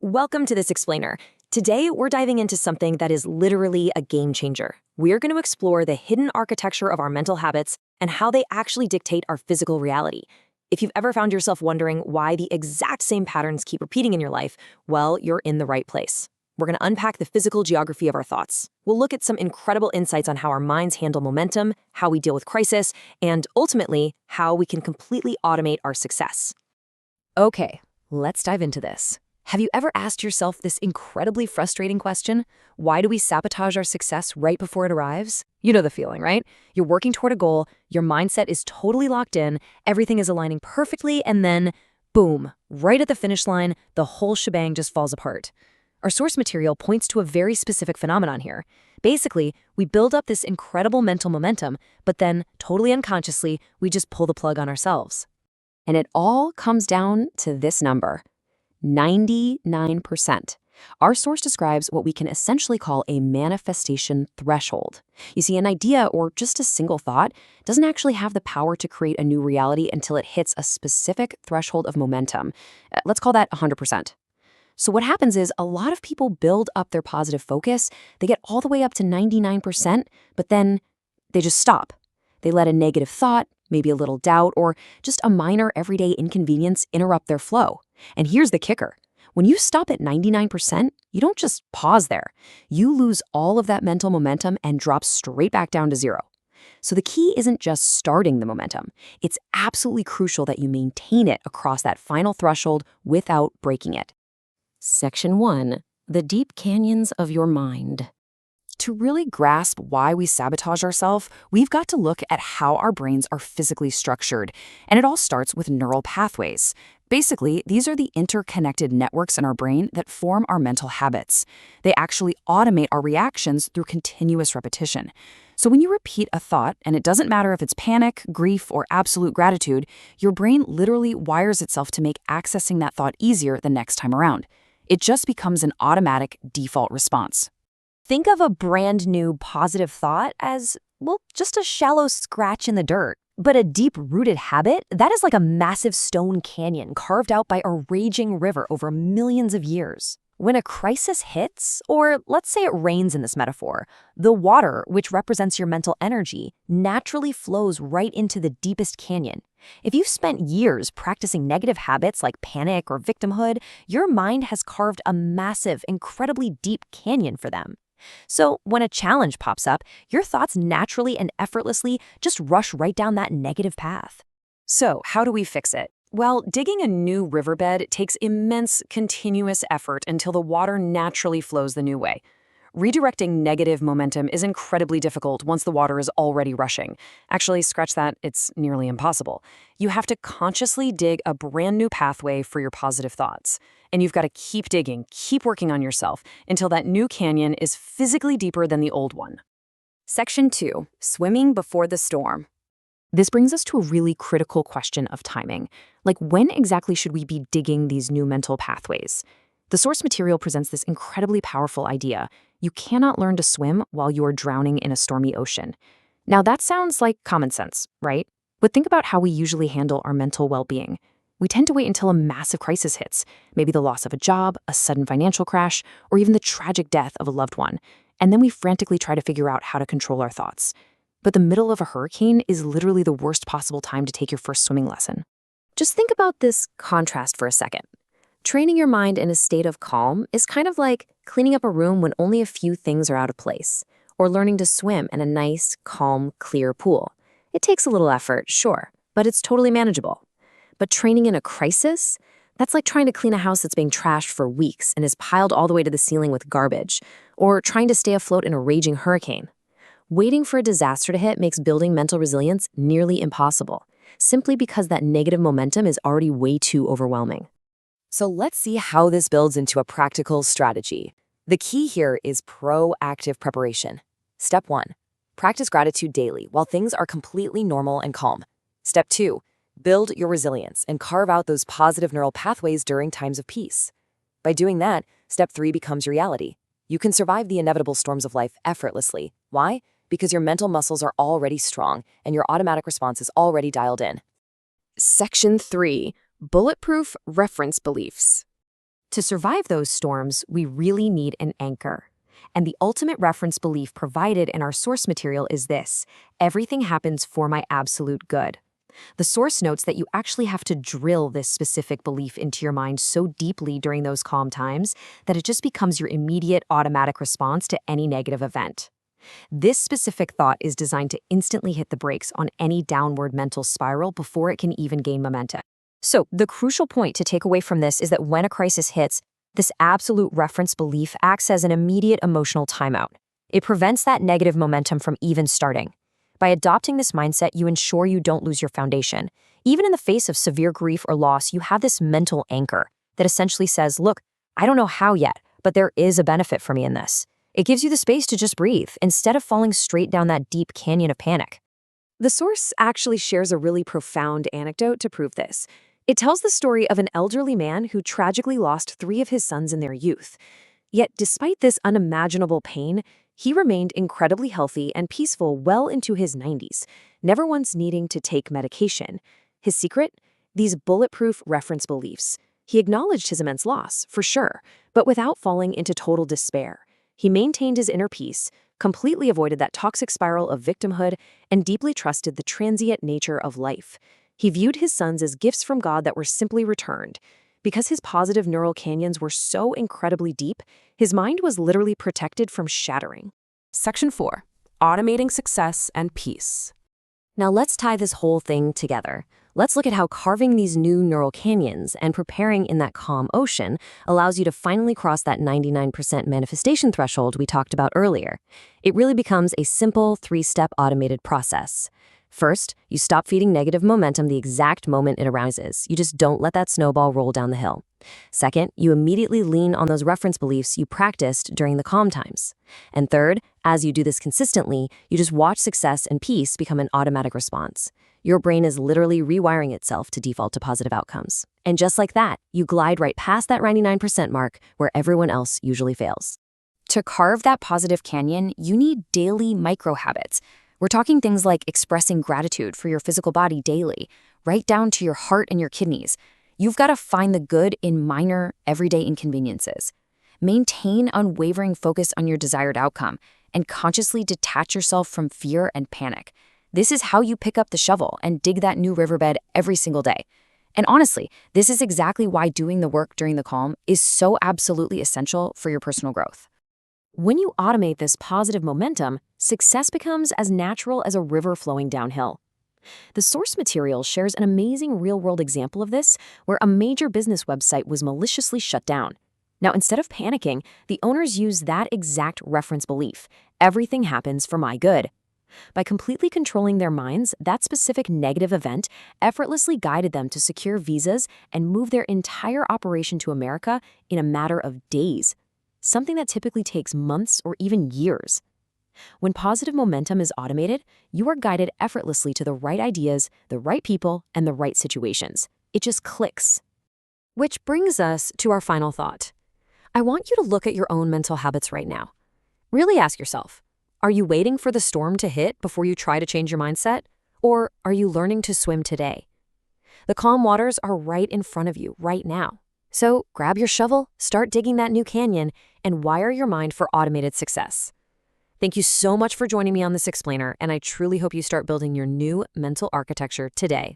Welcome to this explainer. Today, we're diving into something that is literally a game changer. We're going to explore the hidden architecture of our mental habits and how they actually dictate our physical reality. If you've ever found yourself wondering why the exact same patterns keep repeating in your life, well, you're in the right place. We're going to unpack the physical geography of our thoughts. We'll look at some incredible insights on how our minds handle momentum, how we deal with crisis, and ultimately, how we can completely automate our success. Okay, let's dive into this. Have you ever asked yourself this incredibly frustrating question? Why do we sabotage our success right before it arrives? You know the feeling, right? You're working toward a goal, your mindset is totally locked in, everything is aligning perfectly, and then, boom, right at the finish line, the whole shebang just falls apart. Our source material points to a very specific phenomenon here. Basically, we build up this incredible mental momentum, but then, totally unconsciously, we just pull the plug on ourselves. And it all comes down to this number. 99%. Our source describes what we can essentially call a manifestation threshold. You see, an idea or just a single thought doesn't actually have the power to create a new reality until it hits a specific threshold of momentum. Let's call that 100%. So what happens is a lot of people build up their positive focus, they get all the way up to 99%, but then they just stop. They let a negative thought, maybe a little doubt, or just a minor everyday inconvenience interrupt their flow. And here's the kicker. When you stop at 99%, you don't just pause there. You lose all of that mental momentum and drop straight back down to zero. So the key isn't just starting the momentum. It's absolutely crucial that you maintain it across that final threshold without breaking it. Section 1. The deep canyons of your mind. To really grasp why we sabotage ourselves, we've got to look at how our brains are physically structured, and it all starts with neural pathways. Basically, these are the interconnected networks in our brain that form our mental habits. They actually automate our reactions through continuous repetition. So when you repeat a thought, and it doesn't matter if it's panic, grief, or absolute gratitude, your brain literally wires itself to make accessing that thought easier the next time around. It just becomes an automatic default response. Think of a brand new positive thought as, well, just a shallow scratch in the dirt. But a deep-rooted habit, that is like a massive stone canyon carved out by a raging river over millions of years. When a crisis hits, or let's say it rains in this metaphor, the water, which represents your mental energy, naturally flows right into the deepest canyon. If you've spent years practicing negative habits like panic or victimhood, your mind has carved a massive, incredibly deep canyon for them. So when a challenge pops up, your thoughts naturally and effortlessly just rush right down that negative path. So how do we fix it? Well, digging a new riverbed takes immense, continuous effort until the water naturally flows the new way. Redirecting negative momentum is incredibly difficult once the water is already rushing. Actually, scratch that, it's nearly impossible. You have to consciously dig a brand new pathway for your positive thoughts. And you've got to keep digging, keep working on yourself until that new canyon is physically deeper than the old one. Section 2. Swimming before the storm. This brings us to a really critical question of timing. Like, when exactly should we be digging these new mental pathways? The source material presents this incredibly powerful idea. You cannot learn to swim while you are drowning in a stormy ocean. Now, that sounds like common sense, right? But think about how we usually handle our mental well-being. We tend to wait until a massive crisis hits, maybe the loss of a job, a sudden financial crash, or even the tragic death of a loved one. And then we frantically try to figure out how to control our thoughts. But the middle of a hurricane is literally the worst possible time to take your first swimming lesson. Just think about this contrast for a second. Training your mind in a state of calm is kind of like cleaning up a room when only a few things are out of place, or learning to swim in a nice, calm, clear pool. It takes a little effort, sure, but it's totally manageable. But training in a crisis, that's like trying to clean a house that's being trashed for weeks and is piled all the way to the ceiling with garbage, or trying to stay afloat in a raging hurricane. Waiting for a disaster to hit makes building mental resilience nearly impossible, simply because that negative momentum is already way too overwhelming. So let's see how this builds into a practical strategy. The key here is proactive preparation. Step 1. Practice gratitude daily while things are completely normal and calm. Step 2. Build your resilience and carve out those positive neural pathways during times of peace. By doing that, Step 3 becomes reality. You can survive the inevitable storms of life effortlessly. Why? Because your mental muscles are already strong and your automatic response is already dialed in. Section 3. Bulletproof reference beliefs. To survive those storms, we really need an anchor. And the ultimate reference belief provided in our source material is this: everything happens for my absolute good. The source notes that you actually have to drill this specific belief into your mind so deeply during those calm times that it just becomes your immediate automatic response to any negative event. This specific thought is designed to instantly hit the brakes on any downward mental spiral before it can even gain momentum. So, the crucial point to take away from this is that when a crisis hits, this absolute reference belief acts as an immediate emotional timeout. It prevents that negative momentum from even starting. By adopting this mindset, you ensure you don't lose your foundation. Even in the face of severe grief or loss, you have this mental anchor that essentially says, look, I don't know how yet, but there is a benefit for me in this. It gives you the space to just breathe instead of falling straight down that deep canyon of panic. The source actually shares a really profound anecdote to prove this. It tells the story of an elderly man who tragically lost 3 of his sons in their youth. Yet, despite this unimaginable pain, he remained incredibly healthy and peaceful well into his 90s, never once needing to take medication. His secret? These bulletproof reference beliefs. He acknowledged his immense loss, for sure, but without falling into total despair. He maintained his inner peace, completely avoided that toxic spiral of victimhood, and deeply trusted the transient nature of life. He viewed his sons as gifts from God that were simply returned. Because his positive neural canyons were so incredibly deep, his mind was literally protected from shattering. Section 4. Automating Success and Peace. Now let's tie this whole thing together. Let's look at how carving these new neural canyons and preparing in that calm ocean allows you to finally cross that 99% manifestation threshold we talked about earlier. It really becomes a simple 3-step automated process. First, you stop feeding negative momentum the exact moment it arises. You just don't let that snowball roll down the hill. Second, you immediately lean on those reference beliefs you practiced during the calm times. And third, as you do this consistently, you just watch success and peace become an automatic response. Your brain is literally rewiring itself to default to positive outcomes. And just like that, you glide right past that 99% mark where everyone else usually fails. To carve that positive canyon, you need daily micro habits. We're talking things like expressing gratitude for your physical body daily, right down to your heart and your kidneys. You've got to find the good in minor, everyday inconveniences. Maintain unwavering focus on your desired outcome and consciously detach yourself from fear and panic. This is how you pick up the shovel and dig that new riverbed every single day. And honestly, this is exactly why doing the work during the calm is so absolutely essential for your personal growth. When you automate this positive momentum, success becomes as natural as a river flowing downhill. The source material shares an amazing real-world example of this, where a major business website was maliciously shut down. Now, instead of panicking, the owners used that exact reference belief: everything happens for my good. By completely controlling their minds, that specific negative event effortlessly guided them to secure visas and move their entire operation to America in a matter of days, something that typically takes months or even years. When positive momentum is automated, you are guided effortlessly to the right ideas, the right people, and the right situations. It just clicks. Which brings us to our final thought. I want you to look at your own mental habits right now. Really ask yourself, are you waiting for the storm to hit before you try to change your mindset? Or are you learning to swim today? The calm waters are right in front of you right now. So grab your shovel, start digging that new canyon, and wire your mind for automated success. Thank you so much for joining me on this explainer, and I truly hope you start building your new mental architecture today.